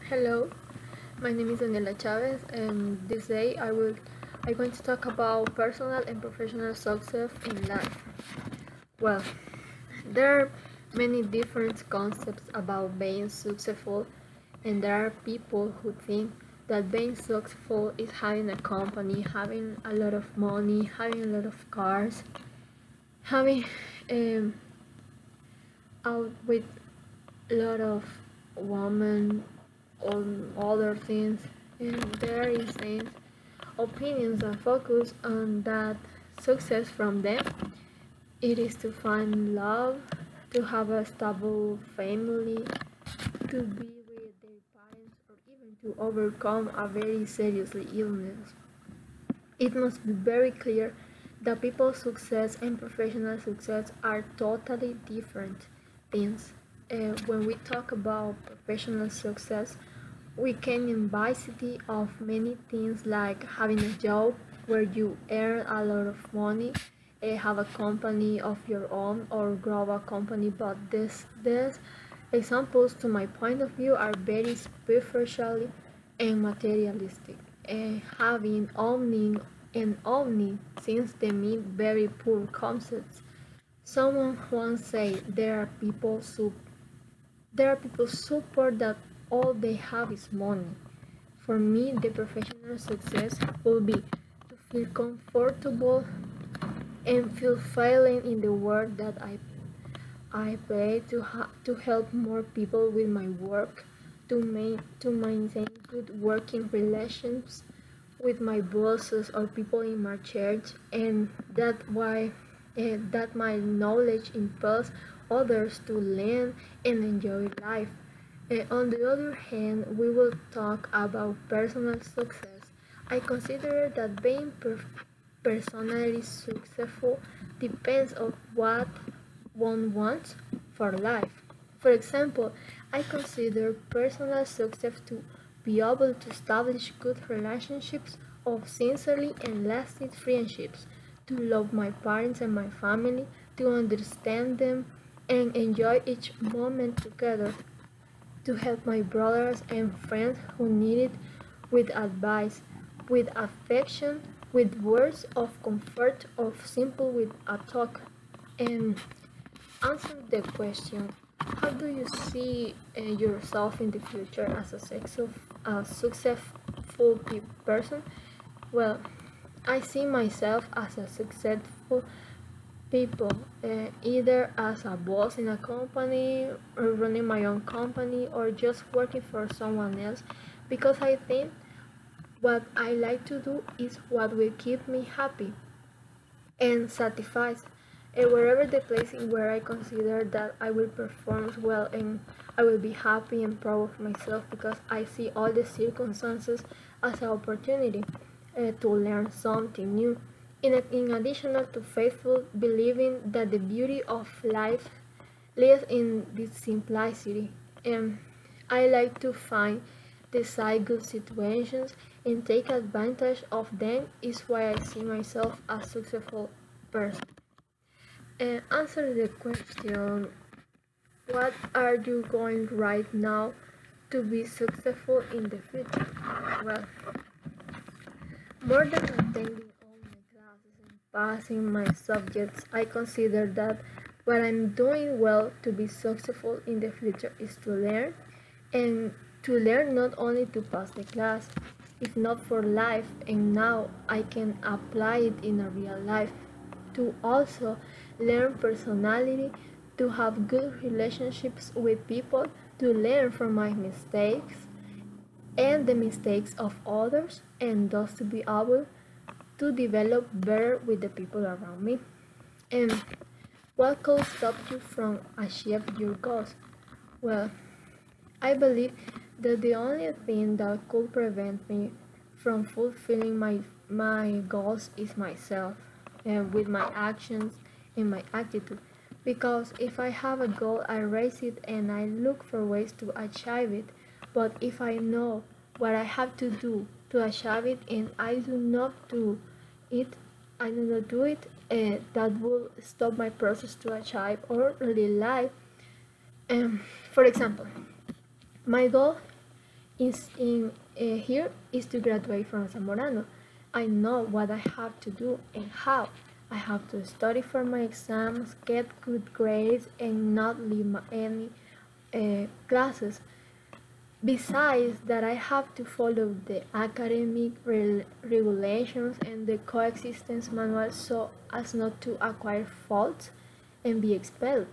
Hello, my name is Daniela Chavez, and this day I'm going to talk about personal and professional success in life. Well, there are many different concepts about being successful, and there are people who think that being successful is having a company, having a lot of money, having a lot of cars, having out with a lot of women on other things, and there is things, opinions that focus on that success from them. It is to find love, to have a stable family, to be with their parents, or even to overcome a very serious illness. It must be very clear that people's success and professional success are totally different things. When we talk about professional success, we can envisage of many things like having a job where you earn a lot of money, have a company of your own, or grow a company. But these examples, to my point of view, are very superficial and materialistic. Owning since they mean very poor concepts. Someone once said there are people so poor that all they have is money. For me, the professional success will be to feel comfortable and fulfilling in the work that I play, to help more people with my work, to maintain good working relations with my bosses or people in my church, and that my knowledge impels others to learn and enjoy life. On the other hand, we will talk about personal success. I consider that being personally successful depends on what one wants for life. For example, I consider personal success to be able to establish good relationships of sincerely and lasting friendships, to love my parents and my family, to understand them and enjoy each moment together, to help my brothers and friends who need it with advice, with affection, with words of comfort, or simple with a talk. And answer the question, how do you see yourself in the future as a successful person? Well, I see myself as a successful people, either as a boss in a company, or running my own company, or just working for someone else, because I think what I like to do is what will keep me happy and satisfied. And wherever the place in where I consider that I will perform well and I will be happy and proud of myself, because I see all the circumstances as an opportunity to learn something new. In addition to faithful believing that the beauty of life lies in this simplicity, and I like to find the side good situations and take advantage of them, is why I see myself as a successful person. And answer the question, what are you going right now to be successful in the future? Well, more than attending all my classes and passing my subjects, I consider that what I'm doing well to be successful in the future is to learn, and to learn not only to pass the class, if not for life, and now I can apply it in a real life, to also learn personality, to have good relationships with people, to learn from my mistakes and the mistakes of others, and thus to be able to develop better with the people around me. And what could stop you from achieving your goals? Well, I believe that the only thing that could prevent me from fulfilling my goals is myself, and with my actions and my attitude. Because if I have a goal, I raise it and I look for ways to achieve it. But if I know what I have to do to achieve it and I do not do it, that will stop my process to achieve or really life. For example, my goal here is to graduate from Zamorano. I know what I have to do and how. I have to study for my exams, get good grades, and not leave any classes. Besides that, I have to follow the academic regulations and the coexistence manual so as not to acquire faults and be expelled.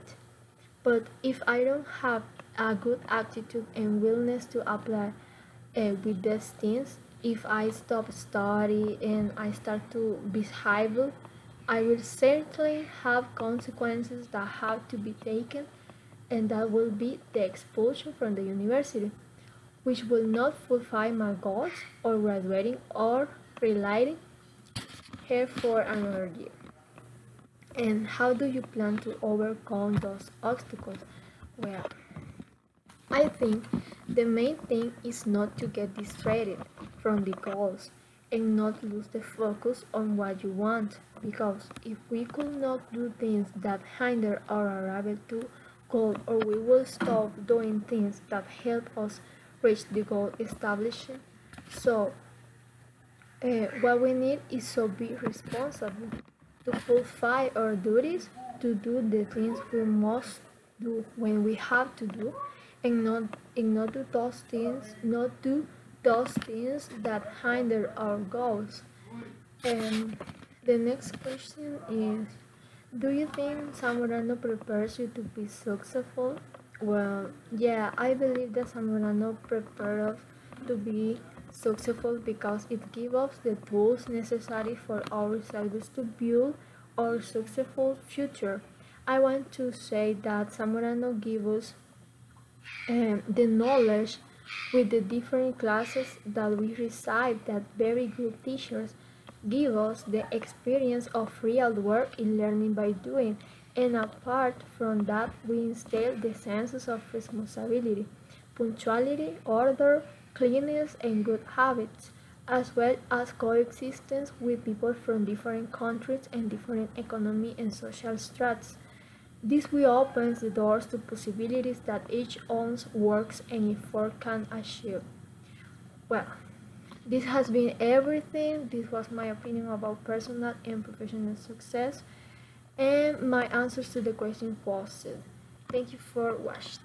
But if I don't have a good attitude and willingness to apply with these things, if I stop studying and I start to behave, I will certainly have consequences that have to be taken, and that will be the expulsion from the university, which will not fulfill my goals or graduating or relating here for another year. And how do you plan to overcome those obstacles? Well, I think the main thing is not to get distracted from the goals and not lose the focus on what you want, because if we could not do things that hinder our arrival to goal, or we will stop doing things that help us reach the goal established. So what we need is to be responsible, to fulfill our duties, to do the things we must do when we have to do, and not do those things that hinder our goals. And the next question is, do you think Zamorano prepares you to be successful? Well, yeah, I believe that Zamorano prepares us to be successful because it gives us the tools necessary for ourselves to build our successful future. I want to say that Zamorano gives us the knowledge with the different classes that we receive, that very good teachers give us the experience of real work in learning by doing, and apart from that we instill the senses of responsibility, punctuality, order, cleanliness, and good habits, as well as coexistence with people from different countries and different economic and social stratas. This will open the doors to possibilities that each one's works and effort can achieve. Well, this has been everything. This was my opinion about personal and professional success and my answers to the question posted. Thank you for watching.